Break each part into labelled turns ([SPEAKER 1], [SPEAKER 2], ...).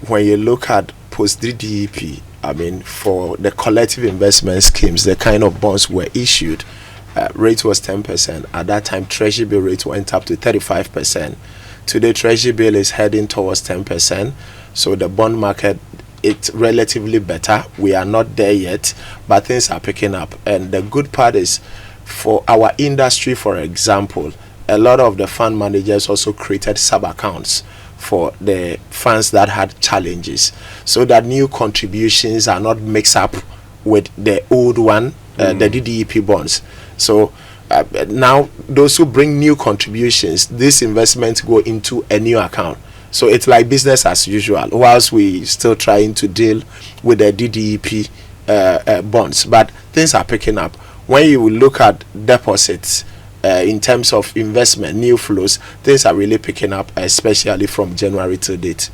[SPEAKER 1] when you look at post-DDEP, I mean, for the collective investment schemes, the kind of bonds were issued, rate was 10%. At that time, Treasury bill rate went up to 35%. Today, Treasury bill is heading towards 10%. So the bond market, it's relatively better. We are not there yet, but things are picking up. And the good part is, for our industry, for example, a lot of the fund managers also created sub-accounts for the funds that had challenges, so that new contributions are not mixed up with the old one, the DDEP bonds. So now those who bring new contributions, these investments go into a new account. So it's like business as usual, whilst we still trying to deal with the DDEP bonds. But things are picking up. When you look at deposits, in terms of investment, new flows, things are really picking up, especially from January to date.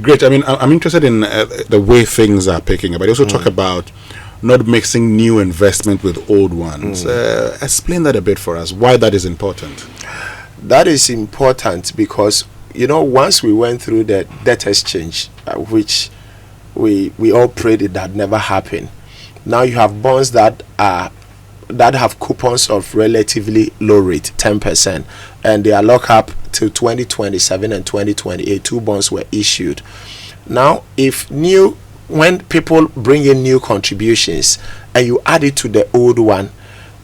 [SPEAKER 2] Great. I mean, I'm interested in the way things are picking up. But also talk about not mixing new investment with old ones. Explain that a bit for us, why that is important.
[SPEAKER 1] That is important because, you know, once we went through the debt exchange, which we all prayed it that never happened. Now you have bonds that have coupons of relatively low rate, 10%, and they are locked up till 2027 and 2028. Two bonds were issued. Now, when people bring in new contributions and you add it to the old one,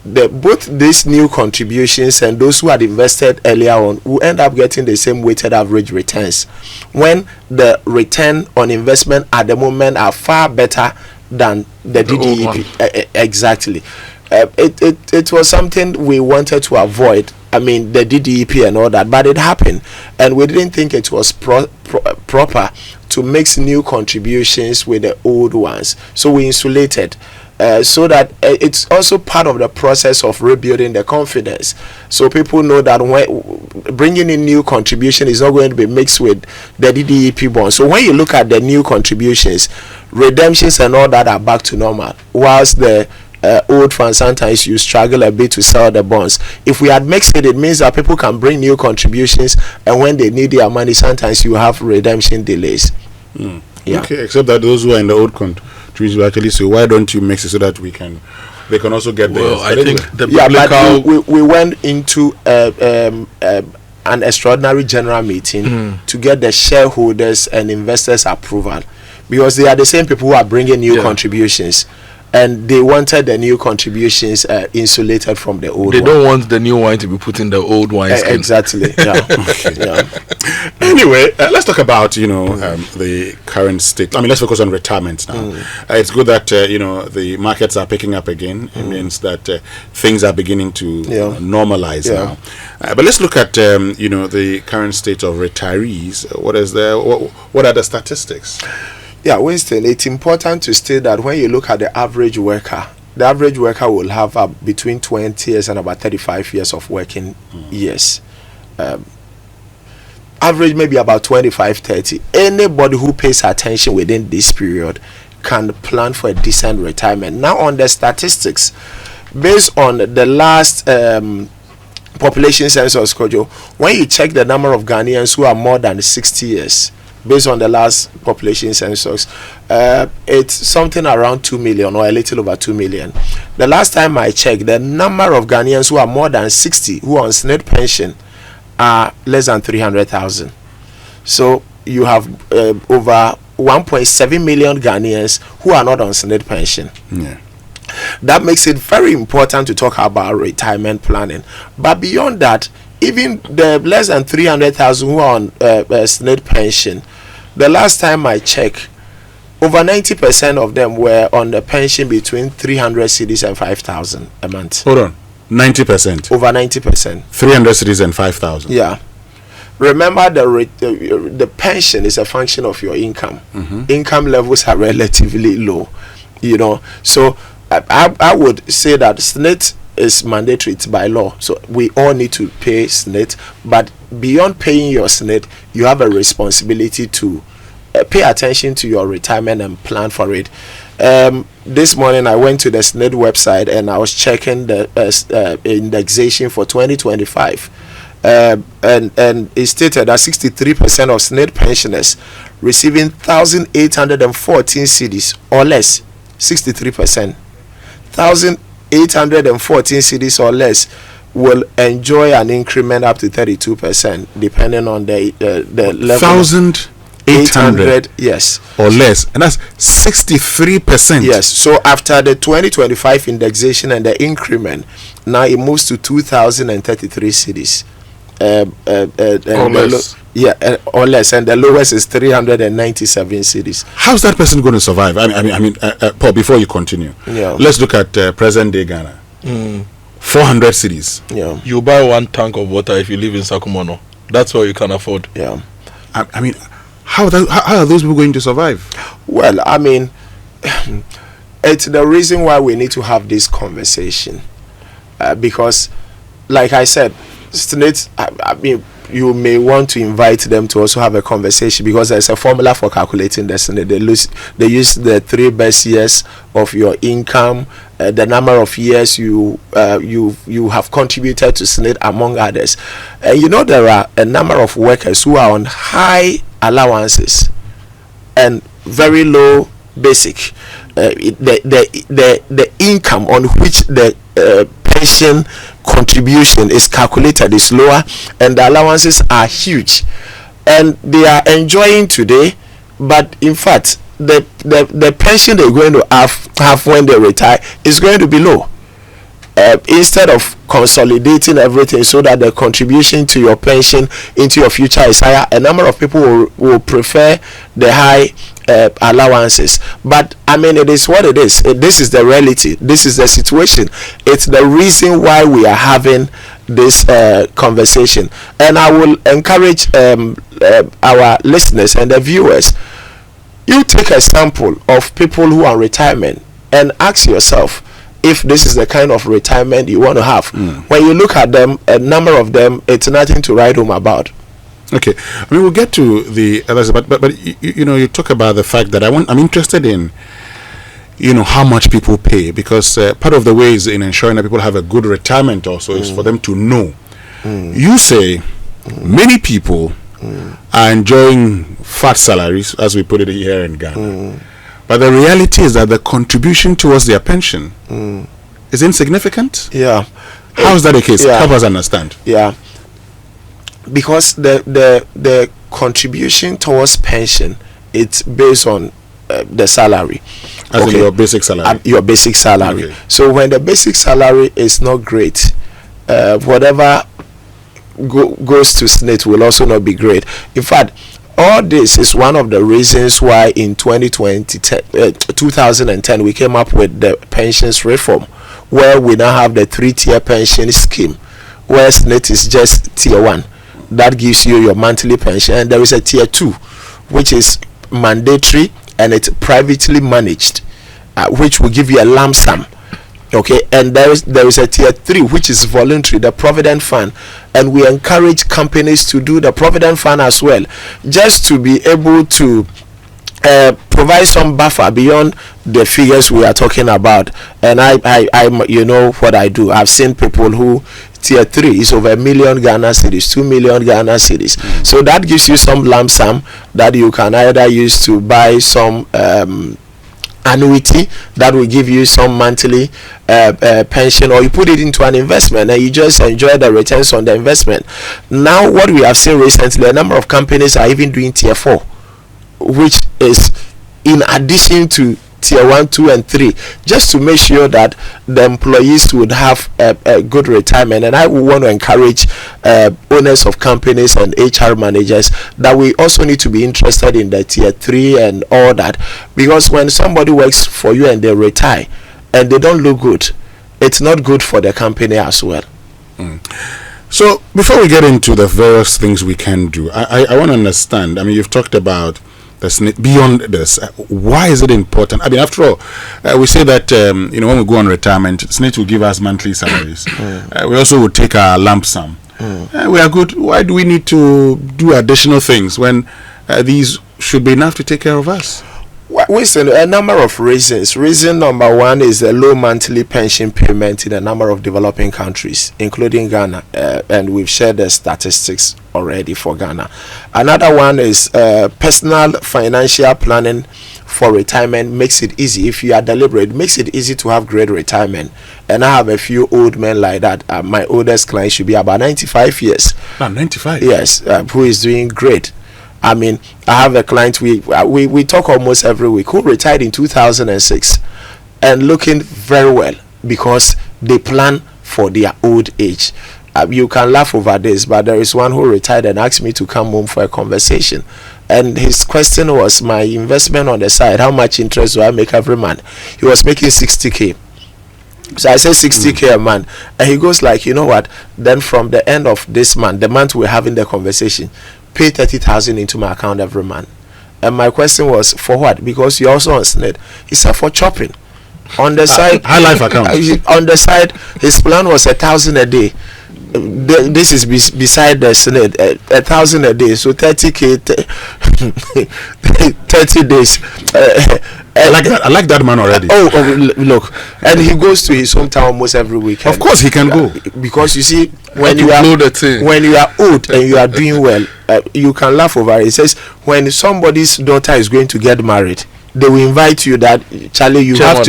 [SPEAKER 1] both these new contributions and those who had invested earlier on will end up getting the same weighted average returns, when the return on investment at the moment are far better than the DDEP. Exactly. It was something we wanted to avoid. I mean, the DDEP and all that, but it happened, and we didn't think it was proper to mix new contributions with the old ones. So we insulated, so that it's also part of the process of rebuilding the confidence. So people know that when bringing in new contribution is not going to be mixed with the DDEP bonds. So when you look at the new contributions, redemptions and all that are back to normal, whilst the old funds, sometimes you struggle a bit to sell the bonds. If we had mixed it, it means that people can bring new contributions, and when they need their money, sometimes you have redemption delays. Yeah.
[SPEAKER 2] Okay, except that those who are in the old countries will actually say, why don't you mix it so that they can also get there?
[SPEAKER 3] Well, I think the
[SPEAKER 1] but we went into an extraordinary general meeting to get the shareholders and investors approval, because they are the same people who are bringing new contributions, and they wanted the new contributions insulated from the old.
[SPEAKER 3] They don't want the new wine to be put in the old wine skin.
[SPEAKER 1] Exactly.
[SPEAKER 2] Anyway, let's talk about the current state. I mean, let's focus on retirement now. It's good that the markets are picking up again. It means that things are beginning to normalize now. But let's look at the current state of retirees. What is there? What are the statistics?
[SPEAKER 1] Yeah, Winston, it's important to state that when you look at the average worker will have between 20 years and about 35 years of working years. Average maybe about 25-30. Anybody who pays attention within this period can plan for a decent retirement. Now, on the statistics, based on the last population census, Kojo, when you check the number of Ghanaians who are more than 60 years, based on the last population census, it's something around 2 million or a little over 2 million. The last time I checked, the number of Ghanaians who are more than 60 who are on SNIT pension are less than 300,000. So you have over 1.7 million Ghanaians who are not on SNIT pension. That makes it very important to talk about retirement planning. But beyond that, even the less than 300,000 who are on SNIT pension, the last time I checked, over 90% of them were on the pension between 300 cedis and 5,000 a month.
[SPEAKER 2] Hold on, 90%?
[SPEAKER 1] Over 90%.
[SPEAKER 2] 300 cedis and 5,000?
[SPEAKER 1] Yeah. Remember, the pension is a function of your income. Income levels are relatively low, So I would say that SNIT is mandatory, it's by law, so we all need to pay SNIT. But beyond paying your SNIT, you have a responsibility to pay attention to your retirement and plan for it. This morning I went to the SNIT website and I was checking the indexation for 2025, and it stated that 63% of SNIT pensioners receiving 1,814 cedis or less, 63%, 1,814 cedis or less will enjoy an increment up to 32%, depending on the level.
[SPEAKER 2] 1,800,
[SPEAKER 1] yes,
[SPEAKER 2] or less, and that's 63%.
[SPEAKER 1] Yes. So after the 2025 indexation and the increment, now it moves to 2,033 cedis.
[SPEAKER 3] Or less.
[SPEAKER 1] Or less, and the lowest is 397 cedis.
[SPEAKER 2] How's that person going to survive? I mean, Paul, before you continue, let's look at present day Ghana. 400 cedis.
[SPEAKER 1] Yeah,
[SPEAKER 3] you buy one tank of water if you live in Sakumono. That's what you can afford.
[SPEAKER 1] Yeah,
[SPEAKER 2] I mean, how are those people going to survive?
[SPEAKER 1] Well, I mean, it's the reason why we need to have this conversation, because, like I said, SNIT, I mean, you may want to invite them to also have a conversation, because there's a formula for calculating the SNIT. They use the 3 best years of your income, the number of years you have contributed to SNIT, among others. And there are a number of workers who are on high allowances and very low basic. The income on which the pension contribution is calculated is lower, and the allowances are huge, and they are enjoying today, but in fact the pension they're going to have when they retire is going to be low. Instead of consolidating everything so that the contribution to your pension into your future is higher, a number of people will prefer the high allowances. But I mean, it is what it is. This is the reality. This is the situation. It's the reason why we are having this conversation. And I will encourage our listeners and the viewers, you take a sample of people who are in retirement and ask yourself if this is the kind of retirement you want to have. When you look at them, a number of them, it's nothing to write home about.
[SPEAKER 2] Okay, I mean, we'll get to the others, but you talk about the fact that I'm interested in how much people pay, because part of the ways in ensuring that people have a good retirement also is for them to know. You say many people are enjoying fat salaries, as we put it here in Ghana, but the reality is that the contribution towards their pension is insignificant.
[SPEAKER 1] Yeah.
[SPEAKER 2] How is that the case? Help us understand.
[SPEAKER 1] Yeah. Because the contribution towards pension, it's based on the salary.
[SPEAKER 2] As in your basic salary.
[SPEAKER 1] Your basic salary.
[SPEAKER 2] Okay.
[SPEAKER 1] So when the basic salary is not great, whatever goes to SNIT will also not be great. In fact, all this is one of the reasons why in 2010 we came up with the pensions reform, where we now have the 3-tier pension scheme, where SNIT is just tier 1. That gives you your monthly pension, and there is a tier 2, which is mandatory and it's privately managed, which will give you a lump sum. Okay, and there is a tier 3, which is voluntary, the provident fund, and we encourage companies to do the provident fund as well, just to be able to provide some buffer beyond the figures we are talking about. And I what I do. I've seen people who tier 3 is over 1 million Ghana cedis, 2 million Ghana cedis. So that gives you some lump sum that you can either use to buy some annuity that will give you some monthly pension, or you put it into an investment and you just enjoy the returns on the investment. Now, what we have seen recently, a number of companies are even doing tier 4, which is in addition to tier 1, 2 and 3, just to make sure that the employees would have a good retirement. And I would want to encourage owners of companies and HR managers that we also need to be interested in the tier 3 and all that, because when somebody works for you and they retire and they don't look good, it's not good for the company as well.
[SPEAKER 2] So before we get into the various things we can do, I want to understand. I mean, you've talked about SNIT. Beyond this, why is it important? I mean, after all, we say that when we go on retirement, SNIT will give us monthly salaries. We also will take our lump sum. We are good. Why do we need to do additional things when these should be enough to take care of us?
[SPEAKER 1] Well, Winston, a number of reasons. Reason number one is the low monthly pension payment in a number of developing countries, including Ghana, and we've shared the statistics already for Ghana. Another one is personal financial planning for retirement makes it easy. If you are deliberate, it makes it easy to have great retirement. And I have a few old men like that. My oldest client should be about 95 years.
[SPEAKER 2] 95?
[SPEAKER 1] Yes, who is doing great. I mean, I have a client we talk almost every week who retired in 2006 and looking very well because they plan for their old age. You can laugh over this, but there is one who retired and asked me to come home for a conversation. And his question was, my investment on the side, how much interest do I make every month? He was making 60K. So I said 60K a month. And he goes like, you know what? Then from the end of this month, the month we're having the conversation, pay 30,000 into my account every month. And my question was, for what? Because you're also on SNED. He said, for chopping. On the side,
[SPEAKER 2] high life account.
[SPEAKER 1] On the side, his plan was 1,000 a day. This is beside the SNED, 1,000 a day, so 30K, 30 days.
[SPEAKER 2] I like that man already.
[SPEAKER 1] Look, and he goes to his hometown almost every weekend.
[SPEAKER 2] Of course, he can go
[SPEAKER 1] because you see, when you are old and you are doing well, you can laugh over it. It says when somebody's daughter is going to get married, they will invite you that Charlie, you have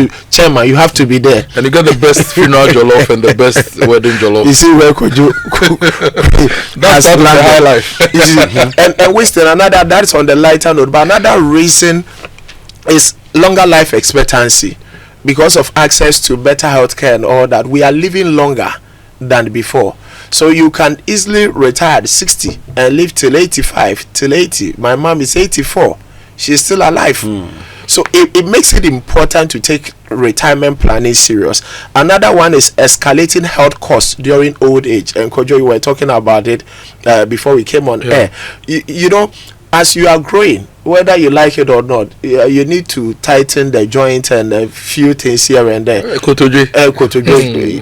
[SPEAKER 1] to be there,
[SPEAKER 3] and you get the best funeral jollof and the best wedding jollof.
[SPEAKER 1] You see where could you
[SPEAKER 3] that's part of the high life.
[SPEAKER 1] and Winston, that's on the lighter note, but another reason is longer life expectancy. Because of access to better healthcare and all that, we are living longer than before. So you can easily retire at 60 and live till 85, till 80. My mom is 84. She's still alive. So it makes it important to take retirement planning serious. Another one is escalating health costs during old age. And Kojo, you were talking about it before we came on air. You know, as you are growing, whether you like it or not, you need to tighten the joint and a few things here and there.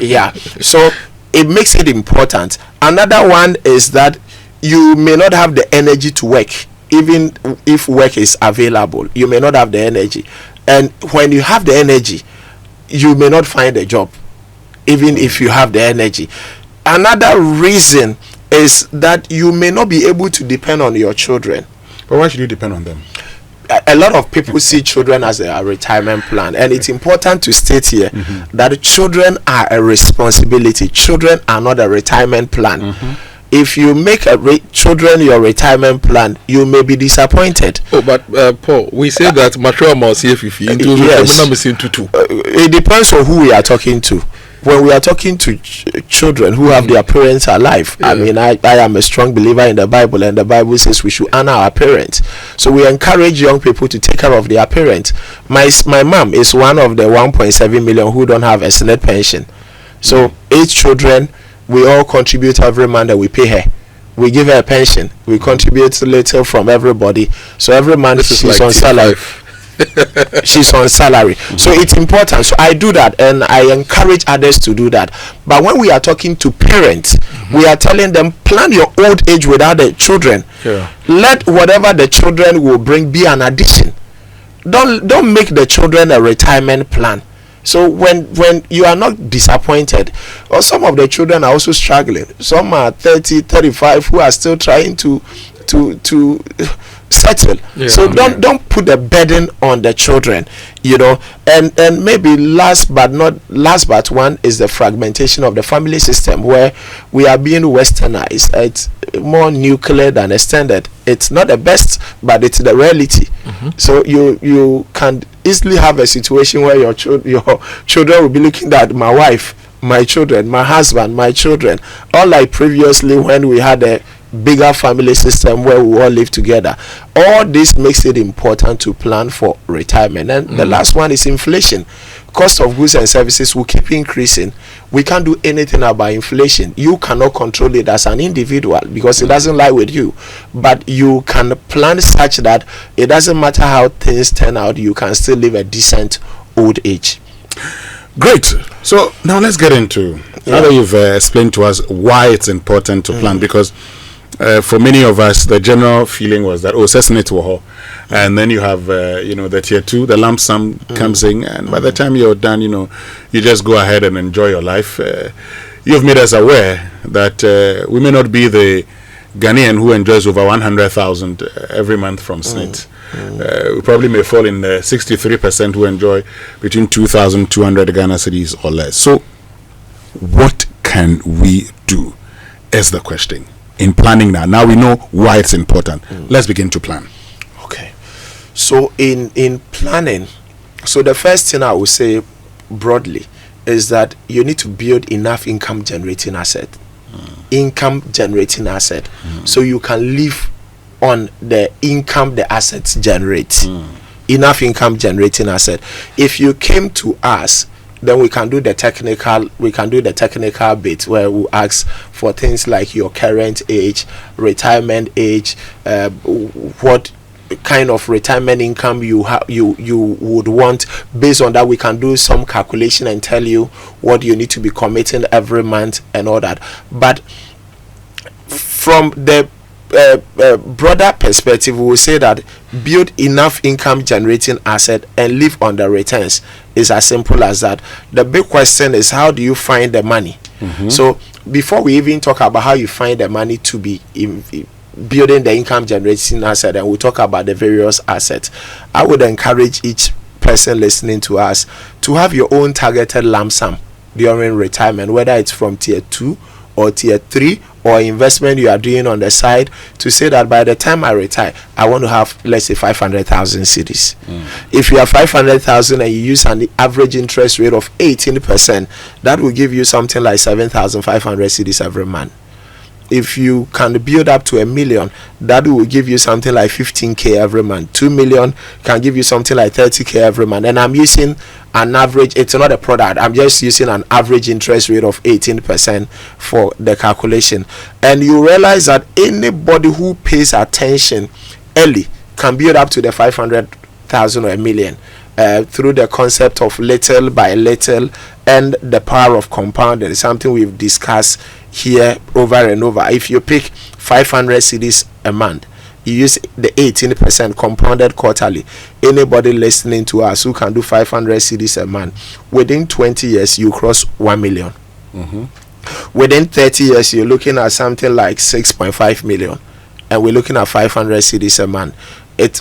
[SPEAKER 1] Yeah. So it makes it important. Another one is that you may not have the energy to work. Even if work is available, you may not have the energy. And when you have the energy, you may not find a job, even if you have the energy. Another reason is that you may not be able to depend on your children.
[SPEAKER 2] But why should you depend on them?
[SPEAKER 1] A lot of people see children as a retirement plan, and it's important to state here that children are a responsibility. Children are not a retirement plan. If you make children your retirement plan, you may be disappointed.
[SPEAKER 3] But Paul, we say that mature must see if you
[SPEAKER 1] yes. It depends on who we are talking to. When we are talking to children who have their parents alive, I mean, I am a strong believer in the Bible, and the Bible says we should honor our parents. So we encourage young people to take care of their parents. My mom is one of the 1.7 million who don't have a SNED pension. So 8 children, we all contribute every month and we pay her. We give her a pension. We contribute a little from everybody. So every month she's on salary. She's on salary. So it's important. So I do that, and I encourage others to do that. But when we are talking to parents, we are telling them, plan your old age without the children. Let whatever the children will bring be an addition. Don't make the children a retirement plan. So when you are not disappointed, or some of the children are also struggling. Some are 30, 35 who are still trying to settle. So don't put the burden on the children, you know. And maybe last but one is the fragmentation of the family system, where we are being westernized. It's more nuclear than extended. It's not the best, but it's the reality. So you can easily have a situation where your children will be looking at my wife, my children, my husband, my children, unlike previously when we had a bigger family system where we all live together. All this makes it important to plan for retirement. And the last one is inflation. Cost of goods and services will keep increasing. We can't do anything about inflation. You cannot control it as an individual because it doesn't lie with you. But you can plan such that it doesn't matter how things turn out, you can still live a decent old age.
[SPEAKER 2] Great. So now let's get into now that you've explained to us why it's important to plan, because for many of us, the general feeling was that, Sesnet Waho. And then you have, the tier 2, the lump sum comes in. And by the time you're done, you just go ahead and enjoy your life. You've made us aware that we may not be the Ghanaian who enjoys over 100,000 every month from SNIT. We probably may fall in the 63% who enjoy between 2,200 Ghana cedis or less. So, what can we do? Is the question in planning now. Now we know why it's important. Let's begin to plan.
[SPEAKER 1] Okay. So in planning, so the first thing I would say broadly is that you need to build enough income generating asset. So you can live on the income the assets generate. Enough income generating asset. If you came to us, then we can do the technical bit where we ask for things like your current age, retirement age, what kind of retirement income you would want. Based on that, we can do some calculation and tell you what you need to be committing every month and all that. But from the broader perspective, we will say that build enough income generating asset and live on the returns. Is as simple as that. The big question is, how do you find the money? So before we even talk about how you find the money to be building the income generating asset, and we'll talk about the various assets, I would encourage each person listening to us to have your own targeted lump sum during retirement, whether it's from tier 2 or tier 3 or investment you are doing on the side, to say that by the time I retire, I want to have, let's say, 500,000 cedis. If you have 500,000 and you use an average interest rate of 18%, that will give you something like 7,500 cedis every month. If you can build up to $1 million, that will give you something like 15k every month. 2 million can give you something like 30k every month. And I'm using an average, it's not a product, I'm just using an average interest rate of 18% for the calculation. And you realize that anybody who pays attention early can build up to the 500,000 or $1 million through the concept of little by little and the power of compounding. It's something we've discussed here over and over. If you pick 500 cedis a month, you use the 18% compounded quarterly. Anybody listening to us who can do 500 cedis a month, within 20 years you cross 1 million. Within 30 years you're looking at something like 6.5 million, and we're looking at 500 cedis a month.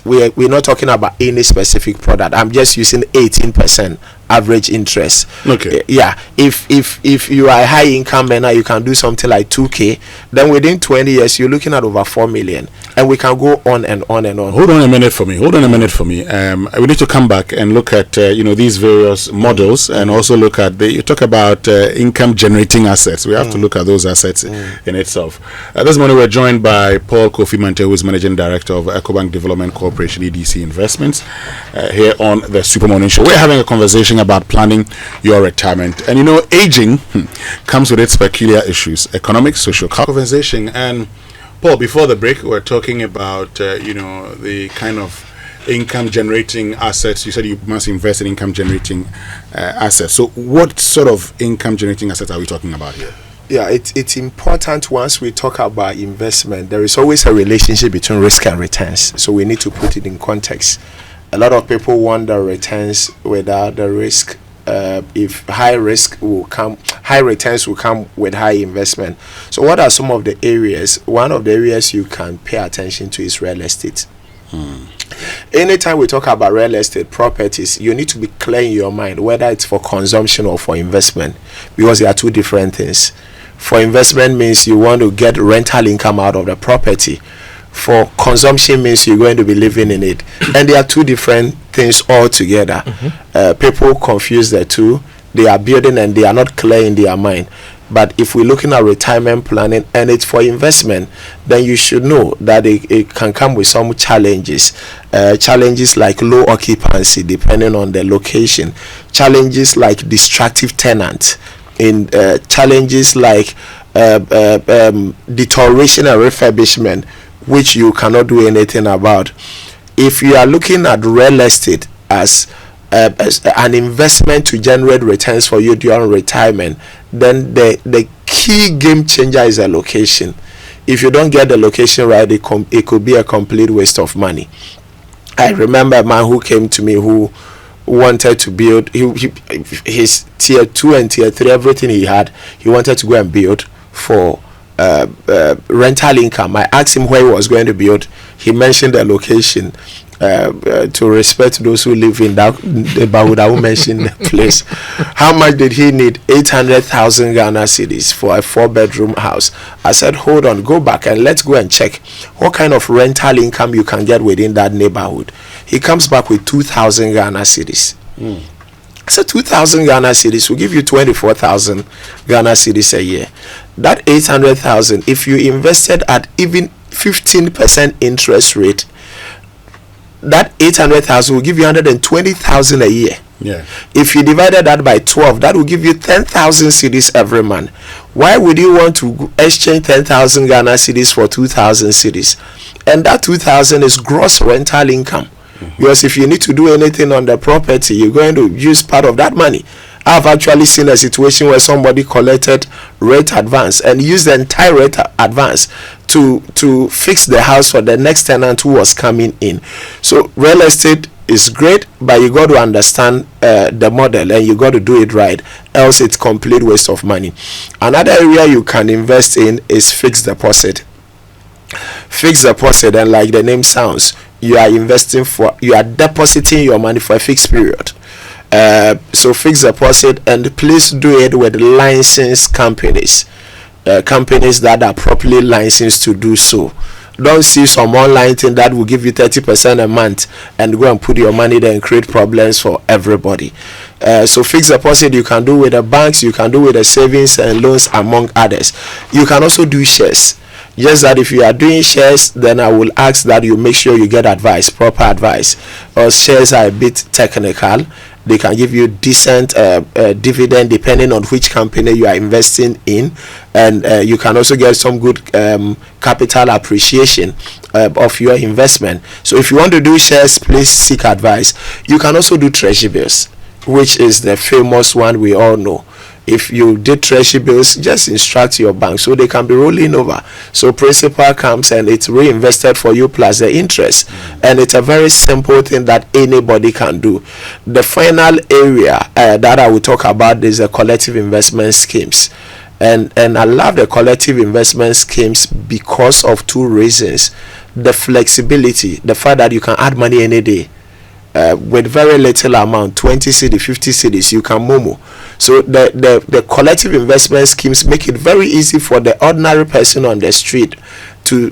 [SPEAKER 1] We're not talking about any specific product. I'm just using 18% average interest.
[SPEAKER 2] Okay.
[SPEAKER 1] Yeah. If you are a high income earner, you can do something like 2k. Then within 20 years, you're looking at over 4 million, and we can go on and on and on.
[SPEAKER 2] Hold on a minute for me. We need to come back and look at these various models, and also look at you talk about income generating assets. We have to look at those assets in itself. This morning we're joined by Paul Kofi Mantey, who is Managing Director of EcoBank Development Corporation EDC Investments, here on the Super Morning Show. We're having a conversation about planning your retirement, and aging comes with its peculiar issues: economic, social, conversation. And Paul, before the break, we're talking about the kind of income generating assets. You said you must invest in income generating assets. So what sort of income generating assets are we talking about here?
[SPEAKER 1] Yeah, it's important. Once we talk about investment, there is always a relationship between risk and returns. So we need to put it in context. A lot of people want the returns without the risk. If high risk will come, high returns will come with high investment. So what are some of the areas? One of the areas you can pay attention to is real estate. Anytime we talk about real estate properties, you need to be clear in your mind whether it's for consumption or for investment, because they are two different things. For investment means you want to get rental income out of the property. For consumption means you're going to be living in it, and they are two different things altogether. People confuse the two. They are building and they are not clear in their mind. But if we're looking at retirement planning and it's for investment, then you should know that it can come with some challenges. Challenges like low occupancy depending on the location. Challenges like destructive tenants. In challenges like deterioration and refurbishment, which you cannot do anything about. If you are looking at real estate as an investment to generate returns for you during retirement, then the key game changer is a location. if you don't get the location right, it could be a complete waste of money. I remember a man who came to me who wanted to build his tier 2 and tier 3, everything he had, he wanted to go and build for rental income. I asked him where he was going to build. He mentioned the location. To respect those who live in that neighborhood, I will mention the place. How much did he need? 800,000 Ghana cedis for a 4-bedroom house. I said, hold on, go back and let's go and check what kind of rental income you can get within that neighborhood. He comes back with 2,000 Ghana cedis. I said 2,000 Ghana cedis will give you 24,000 Ghana cedis a year. That 800,000, if you invested at even 15% interest rate, that 800,000 will give you 120,000 a year.
[SPEAKER 2] Yeah.
[SPEAKER 1] If you divided that by 12, that will give you 10,000 cedis every month. Why would you want to exchange 10,000 Ghana cedis for 2,000 cedis? And that 2,000 is gross rental income. Because if you need to do anything on the property, you're going to use part of that money. I've actually seen a situation where somebody collected rent advance and used the entire rent advance to fix the house for the next tenant who was coming in. So real estate is great, but you got to understand the model and you got to do it right, else it's complete waste of money. Another area you can invest in is fixed deposit. Fixed deposit, and like the name sounds, you are depositing your money for a fixed period. So fixed deposit, and please do it with licensed companies, companies that are properly licensed to do so. Don't see some online thing that will give you 30% a month and go and put your money there and create problems for everybody. So fixed deposit you can do with the banks, you can do with the savings and loans, among others. You can also do shares. Just that if you are doing shares, then I will ask that you make sure you get advice, proper advice. Or shares are a bit technical. They can give you decent dividend depending on which company you are investing in, and you can also get some good capital appreciation of your investment. So if you want to do shares, please seek advice. You can also do treasury bills, which is the famous one we all know. If you did treasury bills, just instruct your bank so they can be rolling over. So principal comes and it's reinvested for you plus the interest. And it's a very simple thing that anybody can do. The final area that I will talk about is the collective investment schemes. And I love the collective investment schemes because of two reasons. The flexibility, the fact that you can add money any day. With very little amount, 20 cedis, 50 cedis, you can momo. So the collective investment schemes make it very easy for the ordinary person on the street to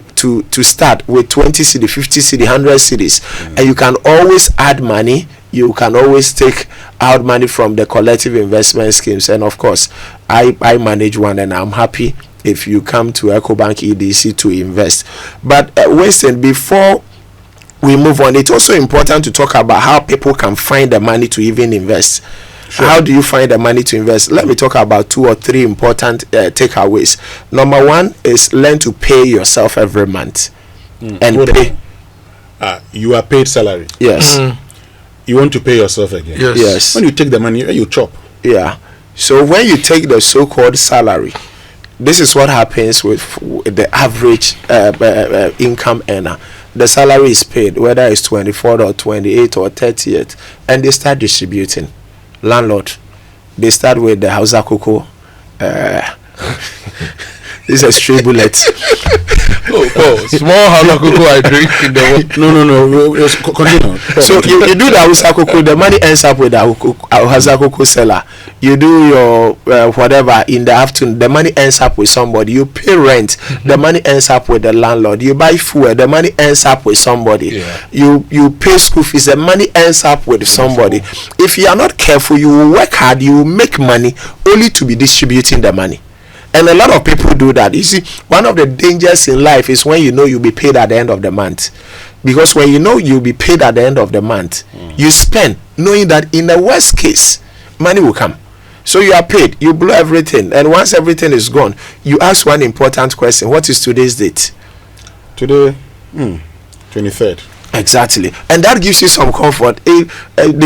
[SPEAKER 1] start with 20 cedis, 50 cedis, 100 cedis, and you can always add money. You can always take out money from the collective investment schemes. And of course, I manage one, and I'm happy if you come to EcoBank EDC to invest. But Winston, before we move on, it's also important to talk about how people can find the money to even invest. Sure. How do you find the money to invest? Let me talk about 2 or 3 important takeaways. Number 1 is learn to pay yourself every month. And pay.
[SPEAKER 2] You are paid salary.
[SPEAKER 1] Yes.
[SPEAKER 2] You want to pay yourself again.
[SPEAKER 1] Yes.
[SPEAKER 2] When you take the money, you chop.
[SPEAKER 1] Yeah. So when you take the so-called salary, this is what happens with the average income earner. The salary is paid, whether it's 24 or 28 or 38, and they start distributing. Landlord, they start with the Hausa Cocoa. This is a stray bullet.
[SPEAKER 3] Small Hausa Cocoa I drink in the
[SPEAKER 2] No. Continue.
[SPEAKER 1] So you do the Hausa Cocoa, the money ends up with the Hausa Cocoa seller. You do your whatever in the afternoon, the money ends up with somebody. You pay rent, the money ends up with the landlord. You buy food, the money ends up with somebody.
[SPEAKER 3] Yeah.
[SPEAKER 1] You pay school fees, the money ends up with somebody. If you are not careful, you will work hard, you will make money only to be distributing the money. And a lot of people do that. You see, one of the dangers in life is when you know you'll be paid at the end of the month. Because when you know you'll be paid at the end of the month, you spend knowing that in the worst case, money will come. So you are paid, you blow everything, and once everything is gone, you ask one important question: what is today's date?
[SPEAKER 2] Today, 23rd.
[SPEAKER 1] Exactly, and that gives you some comfort. They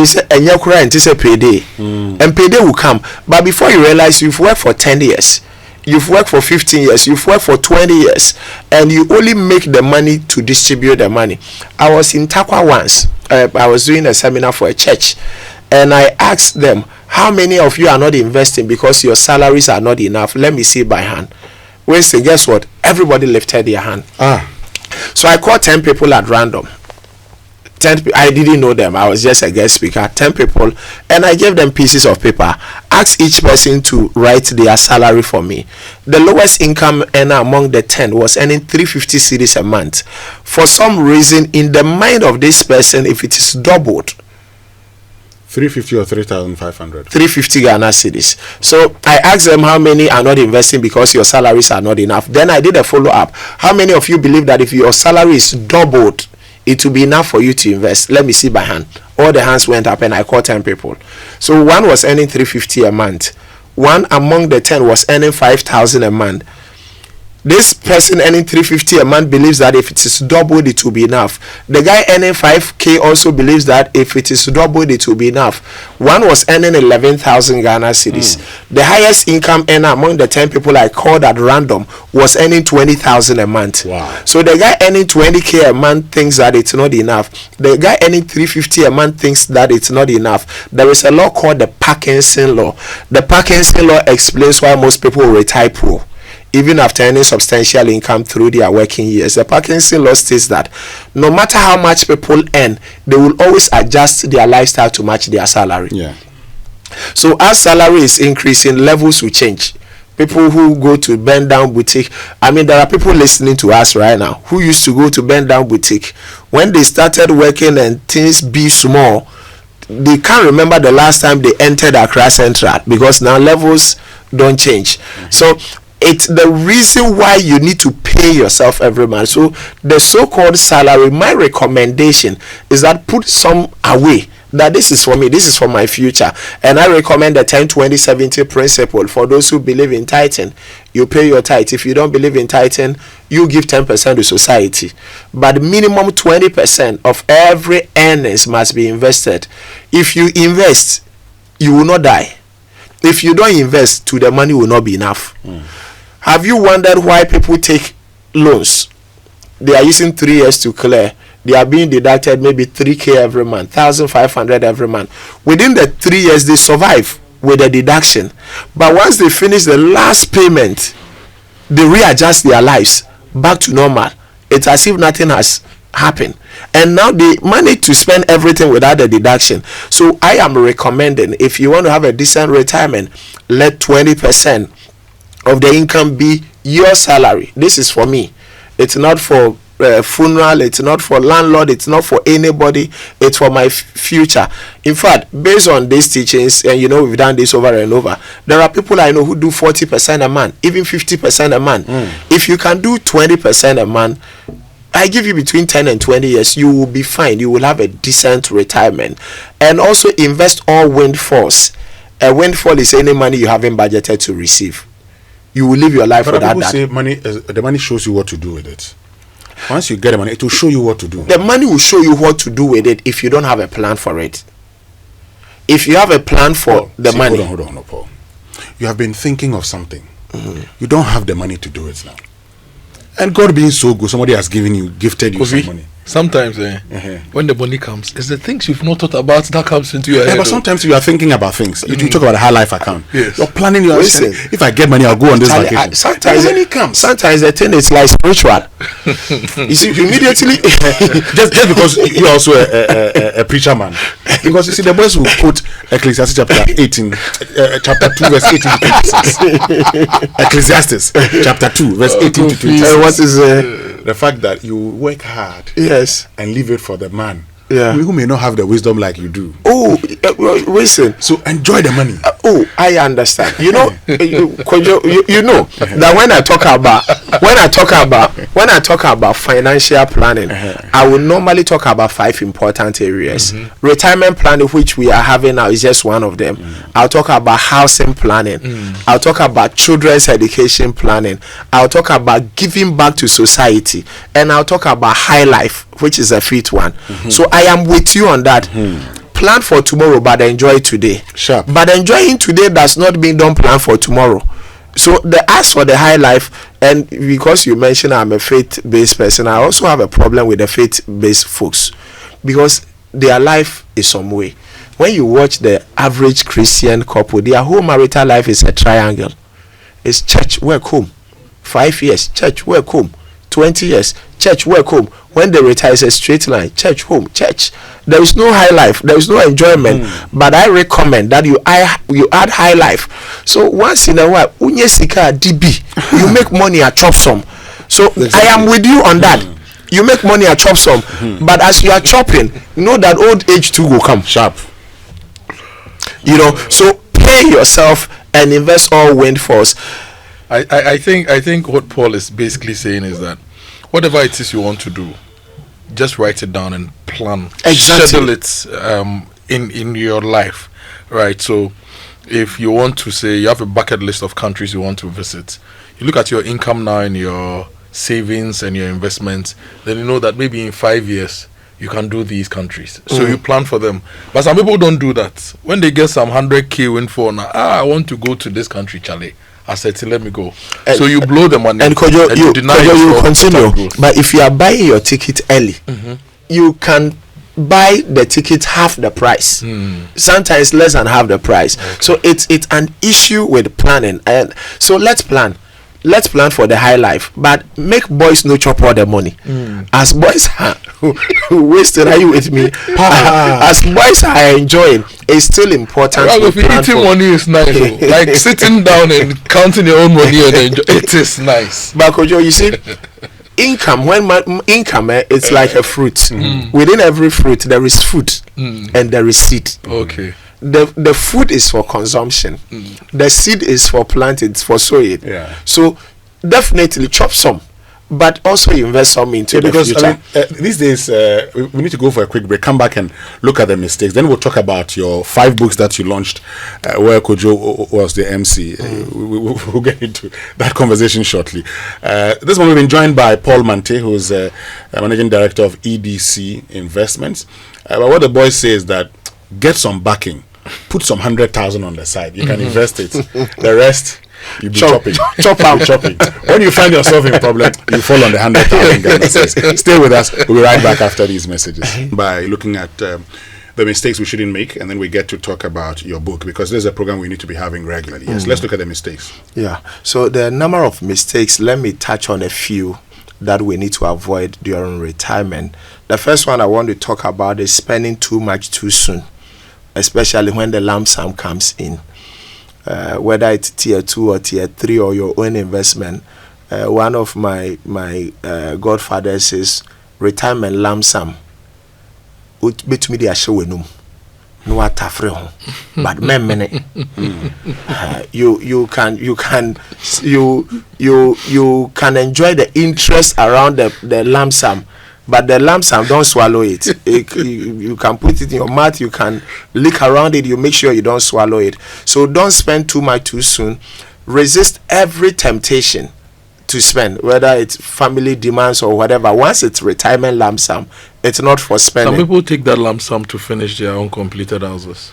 [SPEAKER 1] say and payday, and payday will come. But before you realize, you've worked for 10 years. you've worked for 15 years, you've worked for 20 years, and you only make the money to distribute the money. I was in Takwa once. I was doing a seminar for a church, and I asked them, how many of you are not investing because your salaries are not enough? Let me see by hand. Wednesday, guess what? Everybody lifted their hand. So I called 10 people at random. 10 I didn't know them. I was just a guest speaker. 10 people, and I gave them pieces of paper. Asked each person to write their salary for me. The lowest income earner among the 10 was earning 350 cedis a month. For some reason, in the mind of this person, if it is doubled,
[SPEAKER 2] 350 or 3,500?
[SPEAKER 1] 350 Ghana cedis. So I asked them how many are not investing because your salaries are not enough. Then I did a follow-up. How many of you believe that if your salary is doubled, it will be enough for you to invest? Let me see by hand. All the hands went up, and I called 10 people. So one was earning 350 a month. One among the 10 was earning 5,000 a month. This person earning 350 a month believes that if it is doubled, it will be enough. The guy earning 5K also believes that if it is doubled, it will be enough. One was earning 11,000 Ghana cedis. The highest income earner among the 10 people I called at random was earning 20,000 a month.
[SPEAKER 2] Wow.
[SPEAKER 1] So the guy earning 20K a month thinks that it's not enough. The guy earning 350 a month thinks that it's not enough. There is a law called the Parkinson law. The Parkinson law explains why most people retire poor, even after earning substantial income through their working years. The Parkinson law states that no matter how much people earn, they will always adjust their lifestyle to match their salary.
[SPEAKER 2] Yeah.
[SPEAKER 1] So as salary is increasing, levels will change. People who go to bend down boutique, I mean, there are people listening to us right now who used to go to bend down boutique. When they started working and things be small, they can't remember the last time they entered Accra Central, because now levels don't change. So it's the reason why you need to pay yourself every month. So the so-called salary, my recommendation is that put some away, that this is for me, this is for my future. And I recommend the 10-20-70 principle for those who believe in tithing. You pay your tithe. If you don't believe in tithing, you give 10% to society, but minimum 20% of every earnings must be invested. If you invest, you will not die. If you don't invest, to the money will not be enough. Have you wondered why people take loans? They are using 3 years to clear. They are being deducted maybe 3K every month, 1,500 every month. Within the 3 years, they survive with the deduction. But once they finish the last payment, they readjust their lives back to normal. It's as if nothing has happened. And now they manage to spend everything without the deduction. So I am recommending, if you want to have a decent retirement, let 20% of the income be your salary. This is for me. It's not for funeral, it's not for landlord, it's not for anybody, it's for my future. In fact, based on these teachings, and you know, we've done this over and over, there are people I know who do 40% a month, even 50% a month. If you can do 20% a month, I give you between 10 and 20 years, you will be fine. You will have a decent retirement. And also invest all windfalls. A windfall is any money you haven't budgeted to receive. You will live your life without that.
[SPEAKER 2] Say money, the money shows you what to do with it. Once you get the money, it will show you what to do.
[SPEAKER 1] The money will show you what to do with it if you don't have a plan for it. If you have a plan for the money.
[SPEAKER 2] Hold on, Paul. You have been thinking of something. You don't have the money to do it now. And God being so good, somebody has gifted you some money.
[SPEAKER 3] Sometimes, when the money comes, it's the things you've not thought about that comes into your head.
[SPEAKER 2] But sometimes you are thinking about things. You talk about a high life account.
[SPEAKER 3] Yes.
[SPEAKER 2] You're planning your life. If I get money, I'll go on this vacation.
[SPEAKER 1] Sometimes
[SPEAKER 2] money comes.
[SPEAKER 1] Sometimes the thing is like spiritual. You see, immediately,
[SPEAKER 2] just because you're also a preacher man. Because you see, the boys will quote Ecclesiastes chapter 18, chapter 2, verse 18 to 26. Ecclesiastes chapter 2, verse 18 to 26.
[SPEAKER 1] What is
[SPEAKER 2] the fact that you work hard,
[SPEAKER 1] yes,
[SPEAKER 2] and leave it for the man,
[SPEAKER 1] who
[SPEAKER 2] may not have the wisdom like you do.
[SPEAKER 1] Listen.
[SPEAKER 2] So enjoy the money.
[SPEAKER 1] I understand. You know, you know that when I talk about financial planning, I will normally talk about 5 important areas. Retirement planning, which we are having now, is just one of them. I'll talk about housing planning. I'll talk about children's education planning. I'll talk about giving back to society, and I'll talk about high life, which is a 5th one. So I am with you on that. Plan for tomorrow, but enjoy today.
[SPEAKER 2] Sure.
[SPEAKER 1] But enjoying today does not mean don't plan for tomorrow. So the ask for the high life, and because you mentioned I'm a faith-based person, I also have a problem with the faith-based folks, because their life is some way. When you watch the average Christian couple, their whole marital life is a triangle. It's church, work, home. 5 years, church, work, home. 20 years, church, work, home. When they retire, it's a straight line, church, home, church. There is no high life, there is no enjoyment. But I recommend that you add high life. So once in a while, unye sika DB, you make money at chop some. So exactly. I am with you on that. You make money at chop some, but as you are chopping, know that old age too will come
[SPEAKER 2] sharp.
[SPEAKER 1] You know, so pay yourself and invest all wind force.
[SPEAKER 3] I think what Paul is basically saying is that whatever it is you want to do, just write it down and plan.
[SPEAKER 1] Exactly.
[SPEAKER 3] Schedule it in your life, right? So if you want to say you have a bucket list of countries you want to visit, you look at your income now and your savings and your investments, then you know that maybe in 5 years you can do these countries. So you plan for them. But some people don't do that. When they get some 100K windfall now, I want to go to this country, Charlie. I said, let me go. And so you blow the money.
[SPEAKER 1] And Kojo, you continue. But if you are buying your ticket early, you can buy the ticket half the price. Sometimes less than half the price. Okay. So it's an issue with planning. And so let's plan. Let's plan for the high life, but make boys no chop all the money. As boys are wasted, are you with me? As boys are enjoying, it's still important.
[SPEAKER 3] If eating money is nice, like sitting down and counting your own money and enjoy, it is nice.
[SPEAKER 1] But Kojo, you see, income, it's like a fruit. Within every fruit there is food and there is seed.
[SPEAKER 3] Okay.
[SPEAKER 1] The food is for consumption. The seed is for planting, it's for sowing.
[SPEAKER 2] Yeah.
[SPEAKER 1] So definitely chop some, but also invest some into the future.
[SPEAKER 2] I mean, these days we need to go for a quick break. Come back and look at the mistakes. Then we'll talk about your 5 books that you launched, where Kojo was the MC. We'll get into that conversation shortly. This one we've been joined by Paul Mantey, who's managing director of EDC Investments. But what the boys say is that get some backing. Put some 100,000 on the side. You can invest it. The rest, you be chopping. Chopping. When you find yourself in problem, you fall on the 100,000. Stay with us. We'll be right back after these messages by looking at the mistakes we shouldn't make, and then we get to talk about your book, because this is a program we need to be having regularly. Yes, let's look at the mistakes.
[SPEAKER 1] Yeah. So the number of mistakes, let me touch on a few that we need to avoid during retirement. The first one I want to talk about is spending too much too soon, especially when the lump sum comes in, whether it's tier 2 or tier 3 or your own investment. One of my godfathers says retirement lump sum betumi de ahye wenum no atafre ho but memene you can enjoy the interest around the lump sum. But the lump sum, don't swallow it. You can put it in your mouth, you can lick around it, you make sure you don't swallow it. So don't spend too much too soon. Resist every temptation to spend, whether it's family demands or whatever. Once it's retirement lump sum, it's not for spending.
[SPEAKER 3] Some people take that lump sum to finish their uncompleted houses.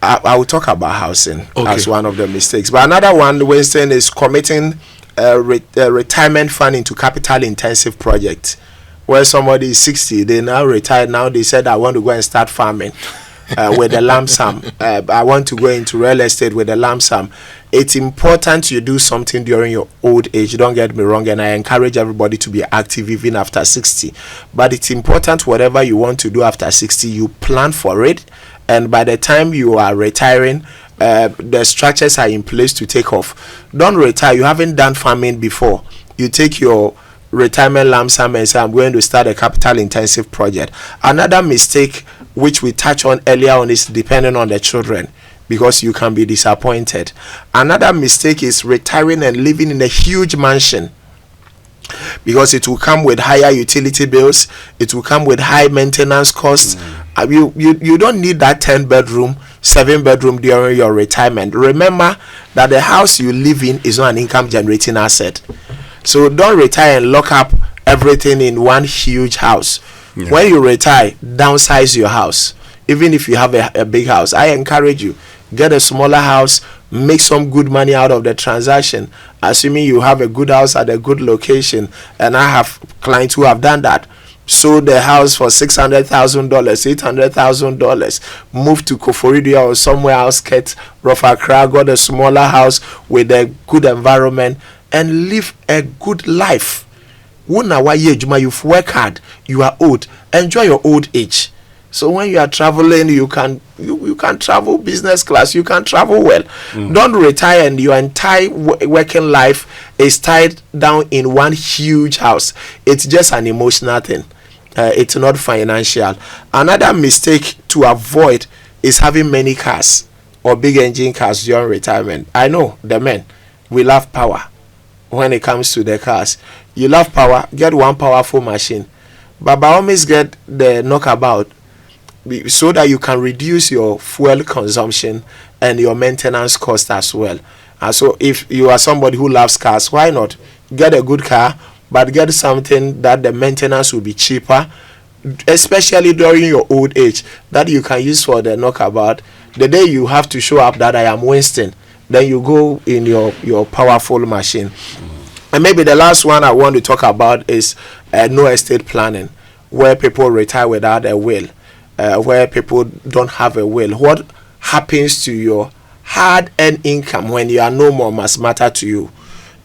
[SPEAKER 1] I will talk about housing as one of the mistakes. But another one, Winston, is committing retirement fund into capital intensive projects. Where somebody is 60, they now retired. Now they said, I want to go and start farming with the lump sum. I want to go into real estate with the lump sum. It's important you do something during your old age. Don't get me wrong, and I encourage everybody to be active even after 60. But it's important whatever you want to do after 60, you plan for it. And by the time you are retiring, the structures are in place to take off. Don't retire. You haven't done farming before. You take your retirement lump sum and say, I'm going to start a capital intensive project. Another mistake which we touched on earlier on is depending on the children, because you can be disappointed. Another mistake is retiring and living in a huge mansion, because it will come with higher utility bills, it will come with high maintenance costs. You don't need that 10-bedroom, 7-bedroom during your retirement. Remember that the house you live in is not an income generating asset. So don't retire and lock up everything in one huge house. Yeah. When you retire, downsize your house. Even if you have a big house, I encourage you, get a smaller house, make some good money out of the transaction, assuming you have a good house at a good location. And I have clients who have done that. Sold the house for $600,000, $800,000, moved to Koforidua or somewhere else, Rough Accra, got a smaller house with a good environment, and live a good life. You've worked hard, you are old, enjoy your old age. So when you are traveling, you can travel business class, you can travel well. Don't retire and your entire working life is tied down in one huge house. It's just an emotional thing. It's not financial. Another mistake to avoid is having many cars or big engine cars during retirement. I know the men, we love power. When it comes to the cars, you love power, get one powerful machine, but by all means get the knockabout, so that you can reduce your fuel consumption and your maintenance cost as well. And so if you are somebody who loves cars, why not get a good car, but get something that the maintenance will be cheaper, especially during your old age, that you can use for the knockabout. The day you have to show up that I am Winston, then you go in your powerful machine. And maybe the last one I want to talk about is no estate planning, where people retire without a will, where people don't have a will. What happens to your hard-earned income when you are no more must matter to you.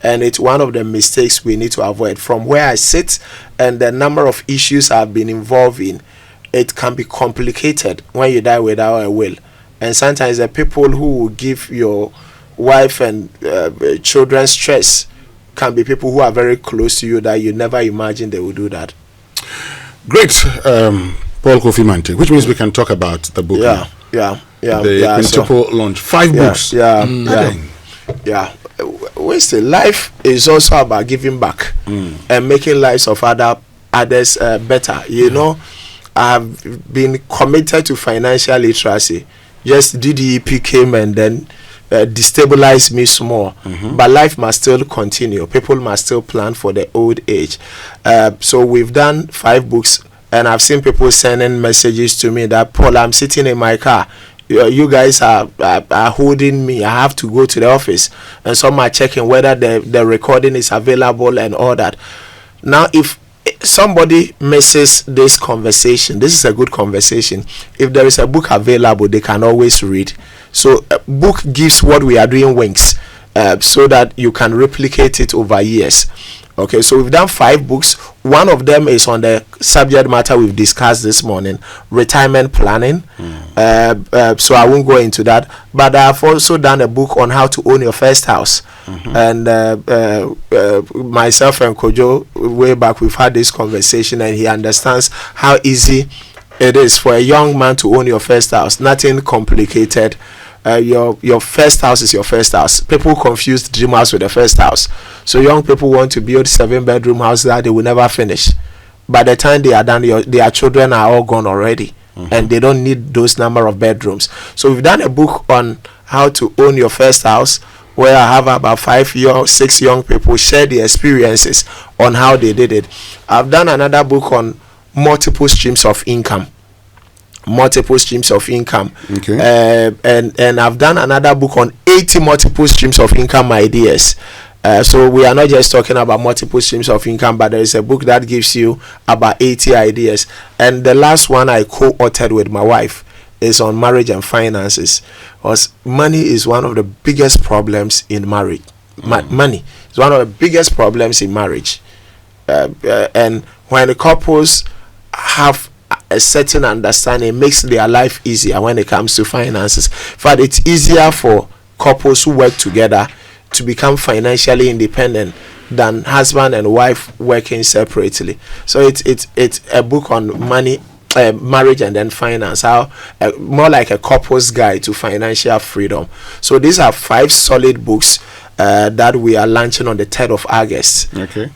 [SPEAKER 1] And it's one of the mistakes we need to avoid. From where I sit and the number of issues I've been involved in, it can be complicated when you die without a will. And sometimes the people who will give your wife and children stress can be people who are very close to you that you never imagined they would do that.
[SPEAKER 2] Great, Paul Kofi Mantey, which means we can talk about the book now.
[SPEAKER 1] The
[SPEAKER 2] quintuple launch, 5 books.
[SPEAKER 1] Life is also about giving back and making lives of others better. You know, I've been committed to financial literacy. Just DDEP came and then destabilized me small, but life must still continue. People must still plan for the old age. So we've done 5 books, and I've seen people sending messages to me that, Paul, I'm sitting in my car, you guys are holding me, I have to go to the office, and some are checking whether the recording is available and all that. Now, if somebody misses this conversation, this is a good conversation. If there is a book available, they can always read. So a book gives what we are doing wings, so that you can replicate it over years. Okay, so we've done 5 books. One of them is on the subject matter we've discussed this morning, retirement planning. So I won't go into that, but I've also done a book on how to own your first house. And myself and Kojo, way back, we've had this conversation, and he understands how easy it is for a young man to own your first house. Nothing complicated. Your first house is your first house. People confuse dream house with the first house. So young people want to build 7-bedroom house that they will never finish. By the time they are done, their children are all gone already, and they don't need those number of bedrooms. So we've done a book on how to own your first house, where I have about 6 young people share the experiences on how they did it. I've done another book on multiple streams of income. Okay. And I've done another book on 80 multiple streams of income ideas. So we are not just talking about multiple streams of income, but there is a book that gives you about 80 ideas. And the last one I co-authored with my wife is on marriage and finances, because money is one of the biggest problems in marriage. Money is one of the biggest problems in marriage. And when the couples have a certain understanding, it makes their life easier when it comes to finances. In fact, it's easier for couples who work together to become financially independent than husband and wife working separately. So it's a book on money, marriage, and then finance, how more like a couple's guide to financial freedom. So these are 5 solid books that we are launching on the 3rd of August.
[SPEAKER 2] Okay.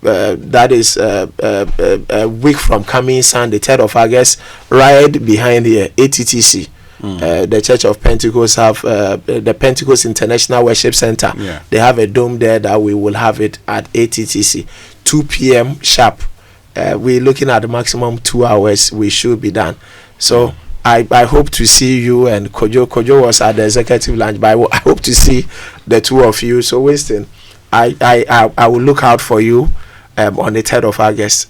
[SPEAKER 1] That is a week from coming Sunday, 3rd of August, right behind here, ATTC. The Church of Pentecost have the Pentecost International Worship Center.
[SPEAKER 2] Yeah.
[SPEAKER 1] They have a dome there that we will have it at ATTC, 2 p.m. sharp. We're looking at the maximum 2 hours we should be done. So I hope to see you and Kojo was at the executive lunch, but I hope to see the two of you. So Winston, I will look out for you on the 3rd of August.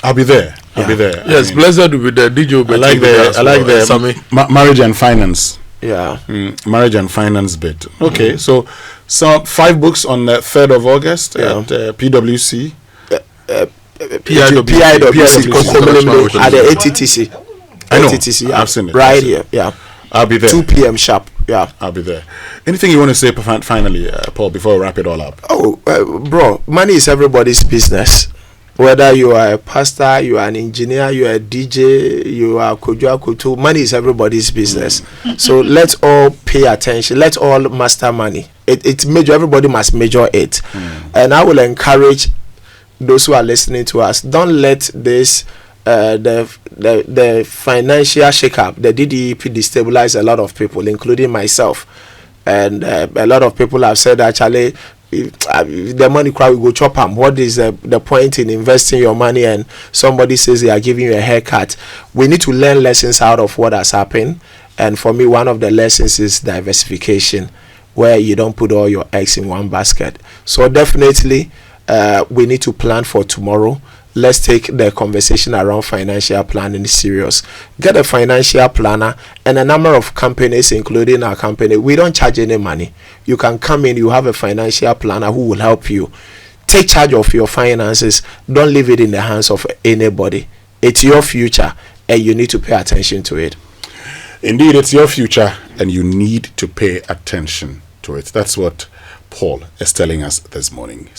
[SPEAKER 2] I'll be there. I'll be there.
[SPEAKER 3] Yes, pleasure to be there. DJ,
[SPEAKER 2] I like the marriage and finance.
[SPEAKER 1] Yeah.
[SPEAKER 2] Marriage and finance bit. Okay, so 5 books on the 3rd of August at PwC.
[SPEAKER 1] PIWC at the ATTC.
[SPEAKER 2] I know.
[SPEAKER 1] ATTC,
[SPEAKER 2] I've seen it.
[SPEAKER 1] Right here. Yeah.
[SPEAKER 2] I'll be there.
[SPEAKER 1] 2 p.m. sharp. Yeah.
[SPEAKER 2] I'll be there. Anything you want to say finally, Paul, before we wrap it all up?
[SPEAKER 1] Oh, bro, money is everybody's business. Whether you are a pastor, you are an engineer, you are a DJ, you are Kojo, money is everybody's business. So let's all pay attention. Let's all master money. It's major. Everybody must measure it. And I will encourage those who are listening to us. Don't let this the financial shakeup, the DDEP, destabilize a lot of people, including myself. And a lot of people have said, actually, if the money crowd will go chop them. What is the point in investing your money and somebody says they are giving you a haircut? We need to learn lessons out of what has happened. And for me, one of the lessons is diversification, where you don't put all your eggs in one basket. So definitely, we need to plan for tomorrow. Let's take the conversation around financial planning serious. Get a financial planner, and a number of companies, including our company, we don't charge any money. You can come in, you have a financial planner who will help you. Take charge of your finances. Don't leave it in the hands of anybody. It's your future, and you need to pay attention to it.
[SPEAKER 2] Indeed, it's your future, and you need to pay attention to it. That's what Paul is telling us this morning.